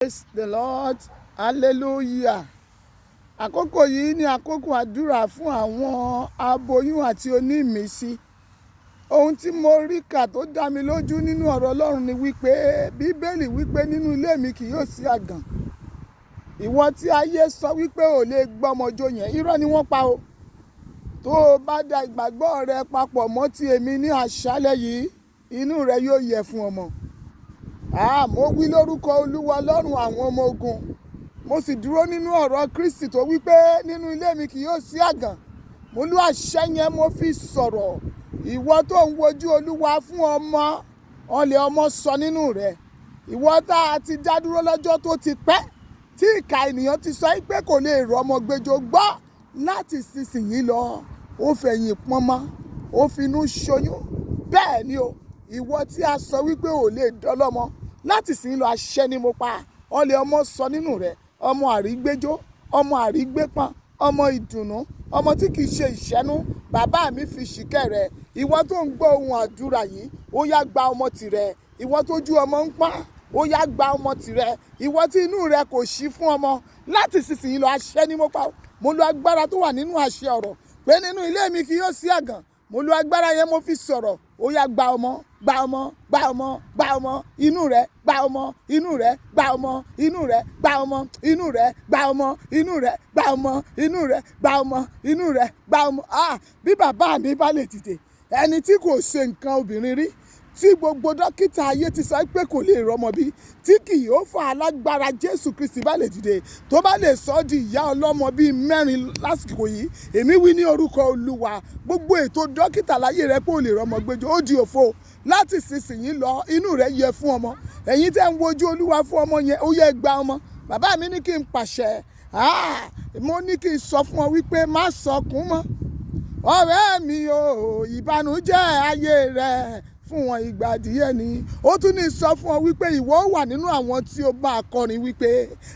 Praise the Lord. Hallelujah. Àkókò yìí ni àkókò àdúrà fún àwọn aboyún àti onímísí. Ohun tí mo rí kà tó dá mi lójú nínú ọ̀rọ̀ Ọlọ́run ni wípé Bíbélì wípé nínú ilé mi kì yóò sí àgàn. Ìwọ tí ayé sọ wípé ò lè gbọ́mọjó yẹn, irọ́ ni wọ́n pa o. Tó o bá da ìgbàgbọ́ rẹ papọ̀ mọ́ ti èmi ní àṣálẹ́ yìí, inú rẹ yóò yẹ fún ọmọ. Mo wí lórúkọ Olúwa Ọlọ́run àwọn ọmọ ogun. Mo sì dúró nínú ọ̀rọ̀ Kristi tó wípé nínú ilé mi kì yóò sí àgàn. Mo lú àṣẹ yẹn mo fi sọ̀rọ̀. Ìwọ tó ń wojú Olúwa fún ọmọ, ọlẹ̀ ọmọ sọ nínú rẹ̀. Ìwọ tá a ti dá dúró lọ́jọ́ tó ti pẹ́, tí ìka ènìyàn ti sọ pé kò lè rọ́mọ gbẹjọ gbọ́ láti sísìnyí lọ. Ó fẹ̀yìn pọnmọ, ó finú ṣoyún. Bẹ́ẹ̀ ni o, ìwọ tí a sọ wípé ò lè dọ́lọ́mọ láti sìn lọ àṣẹ ni mo pa. Ọlẹ̀ ọmọ sọ nínú rẹ̀, ọmọ àrígbéjó, ọmọ àrígbépọn, ọmọ ìdùnnú, ọmọ tí kìí ṣe ìṣẹ́nú. Bàbá mi fi ṣìkẹ́ rẹ̀. Ìwọ tó ń gbọ́ ohun àdúrà yìí, ó yá gba ọmọ tirẹ̀. Ìwọ tójú ọmọ ń pọ́n, ó yá gba ọmọ tirẹ̀. Ìwọ tí inú rẹ kò ṣí fún ọmọ láti sísìn lọ àṣẹ ni mo pa. Mo lo agbára tó wà nínú àṣẹ ọ̀rọ̀ pé nínú ilé mi kì yóò sí àgàn. Mo lo agbára yẹn mo fi sọ̀rọ̀. Ó yá gba ọmọ, gba ọmọ, gba ọmọ, gba ọmọ, inú rẹ, gba ọmọ, inú rẹ, gba ọmọ, inú rẹ, gba ọmọ, inú rẹ, gba ọmọ, inú rẹ, gba ọmọ, inú rẹ, gba ọmọ, inú rẹ, gba ọmọ. Bí bàbá mi bá lè dìde, ẹni tí kò ṣe nǹkan obìnrin rí, tí gbogbo dókítà ayé ti sọ pé kò lè rọ́mọ bí, tí kì yóò fa alágbára Jésù Kristi bá lè dìde, tó bá lè sọ di ìyá ọlọ́mọ bíi 4 lásìkò yìí, èmi wí ní orúkọ Olúwa, gbogbo ètò dókítà láyé rẹ pé ò lè rọ́mọ gbẹjọ, ó di òfo. Láti sísìnyí lọ, inú rẹ yẹ fún ọmọ. Ẹ̀yin tẹ́ ń wojú Olúwa fún ọmọ yẹn, ó yẹ gba ọmọ. Bàbá mi ní kí n pàṣẹ, mo ní kí n sọ fún ọ wípé má sọkún mọ́. Ọ̀rẹ́ mi o, ìbànújẹ́ ayé rẹ fún wọn ìgbà díẹ̀ ni. Ó tún ní sọ fún ọ wípé ìwọ wà nínú àwọn tí ó bá kọrin wípé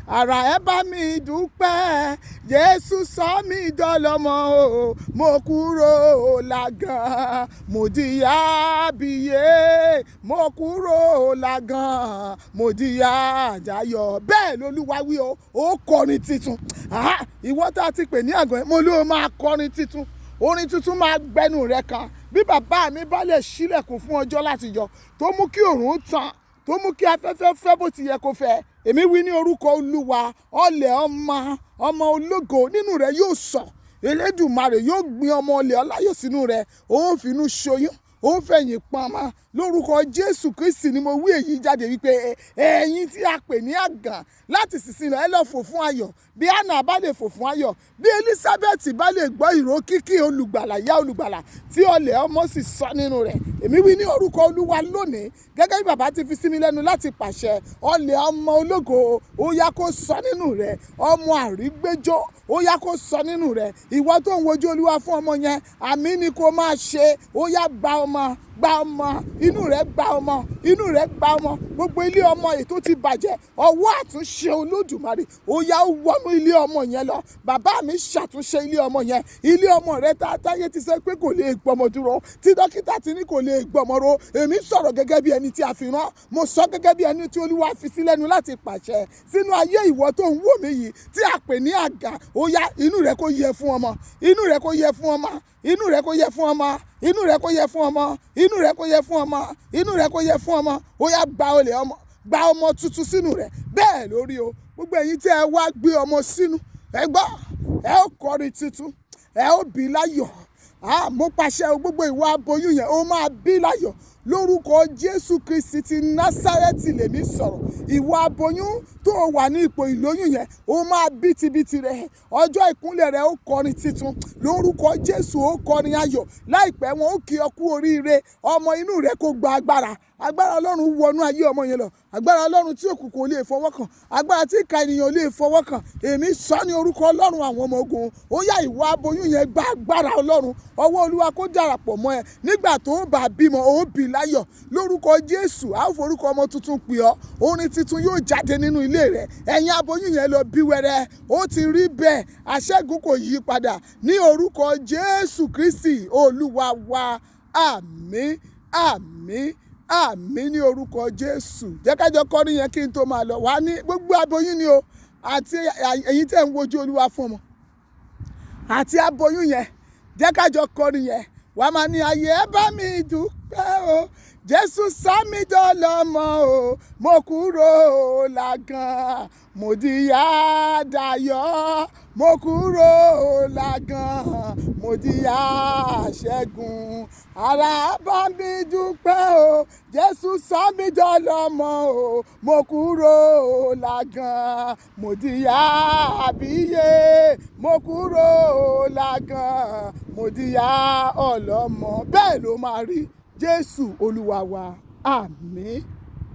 ara ẹ bá mi dúpẹ́, Jésù sọ mí dọ́lọ́mọ o, mo kúrò lágàn, mo dìyà bíyè, mo kúrò lágàn, mo dìyà àjàyọ̀. Bẹ́ẹ̀ lolúwa wí o, ó kọrin titun. Ìwọ tá a ti pè ní àgàn, mo ló máa kọrin titun. Orin tuntun máa gbẹnu rẹ kan. Bí bàbá mi bá lè ṣílẹ̀kùn fún ọjọ́ láti yọ, tó mú kí òòrùn tàn, tó mú kí afẹ́fẹ́ fẹ́ bó ti yẹ kó fẹ́, èmi wí ní orúkọ Olúwa, ọlẹ̀ ọmọ ológo nínú rẹ yóò sọ. Elédùmarè yóò gbin ọmọ ọlẹ̀ ọláyọ̀ sínú rẹ. Ó finú ṣoyún, ó fẹ̀yìn pọnmọ. Lórúkọ Jésù Kristi ni mo wí èyí jáde wípé ẹ̀yin tí a pè ní àgàn láti sísìn lọ, ẹ lọ fò fún ayọ̀. Bí Anna bá lè fò fún ayọ̀, bí Elizabeth bá lè gbọ́ ìró kíkí olùgbàlà, ìyá olùgbàlà tí ọlẹ̀ ọmọ sì sọ nínú rẹ̀. Èmi wí ní orúkọ Olúwa lónìí, gẹ́gẹ́ bí bàbá ti fi sí mi lẹ́nu láti pàṣẹ, ọlẹ̀ ọmọ ológo ó yá kó sọ nínú rẹ̀. Ọmọ àrígbéjó ó yá kó sọ nínú rẹ̀. Ìwọ tó ń wojú Olúwa fún ọmọ yẹn, àmì ni kó máa ṣe. Ó yá gba ọmọ, gba ọmọ, inú rẹ gba ọmọ, inú rẹ gba ọmọ. Gbogbo ilé ọmọ ètò ti bàjẹ́, ọwọ́ àtúnṣe Olódùmarè ó yá ó wọnú ilé ọmọ yẹn lọ. Bàbá mi ṣàtúnṣe ilé ọmọ yẹn. Ilé ọmọ rẹ táyé ti sọ pé kò lè gbọmọ dúró, tí dókítà ti ní kò lè gbọmọ ro, èmi sọ̀rọ̀ gẹ́gẹ́ bí ẹni tí a fi rán. Mo sọ gẹ́gẹ́ bí ẹni tí Olúwa fi sí lẹ́nu láti pàṣẹ sínú ayé ìwọ tó ń wò mí yìí tí a pè ní àgàn. Ó yá inú rẹ kó yẹ fún ọmọ, inú rẹ kó yẹ fún ọmọ, inú rẹ kó yẹ fún ọmọ, inú rẹ kó yẹ fún ọmọ, inú rẹ kó yẹ fún ọmọ, inú rẹ kó yẹ fún ọmọ. Ó yá gba olè ọmọ, gba ọmọ tuntun sínú rẹ. Bẹ́ẹ̀ lórí o. Gbogbo ẹ̀yin tí ẹ wá gbé ọmọ sínú, ẹ gbọ́, ẹ ó kọrin tuntun, ẹ ó bí láyọ̀. Mo pàṣẹ gbogbo ìwà aboyún yẹn, ó máa bí láyọ̀. Lórúkọ Jésù Kristi ti Násárẹ́tì lèmi sọ̀rọ̀. Ìwà aboyún tó wà ní ipò ìlóyún yẹn, ó máa bí tibítì rẹ̀. Ọjọ́ ìkúnlẹ̀ rẹ̀ ó kọrin titun. Lórúkọ Jésù ó kọrin ayọ̀. Láìpẹ́ wọn ó kí ọ kú oríire. Ọmọ inú rẹ̀ kó gba agbára. Agbára Ọlọ́run wọnú ayé ọmọ yẹn lọ. Agbára Ọlọ́run tí òkùnkùn ò lè fọwọ́ kàn. Agbára tí ìka ènìyàn ò lè fọwọ́ kàn. Èmi sọ ní orúkọ Ọlọ́run àwọn ọmọ ogun. Ó yá ìwà aboyún yẹn gba agbára Ọlọ́run. Ọwọ́ Olúwa kó darapọ̀ mọ́ ẹ. Nígbà tó bá bímọ, ó bí láyọ̀. Lórúkọ Jésù, a ó forúkọ ọmọ tuntun pè ọ́. Orin tuntun yóò jáde nínú ilé rẹ̀. Ẹ̀yin aboyún yẹn lọ bí wẹ́rẹ́. Ó ti rí bẹ́ẹ̀. Àṣẹ́gun kò yí padà. 'Padà' 'ní orúkọ Jésù Kristi Olúwa wa. Àmín, àmín, àmín. àmín ní orúkọ Jésù. Jẹ́ ká jọ kọrin yẹn kí n tó máa lọ. Wàá ní gbogbo aboyún ni o àti ẹ̀yin tẹ́ ń wojú Olúwa fún ọmọ àti aboyún yẹn, jẹ́ ká jọ kọrin yẹn. Wàá máa ní ayé ẹ bá mi dúpẹ́ o, Jésù sọ mí dọlọ́mọ o, mo kúrò lágàn, mo dìyà dayọ̀, mo kúrò lágàn, mo dìyà ṣẹ́gun. Ará bá mi dúpẹ́ o, Jésù sọ mí dọlọ́mọ o, mo kúrò lágàn, mo dìyà àbíyè, mo kúrò lágàn, mo dìyà ọlọ́mọ. Bẹ́ẹ̀ ló máa rí. Jésù Olúwa wa. Àmín.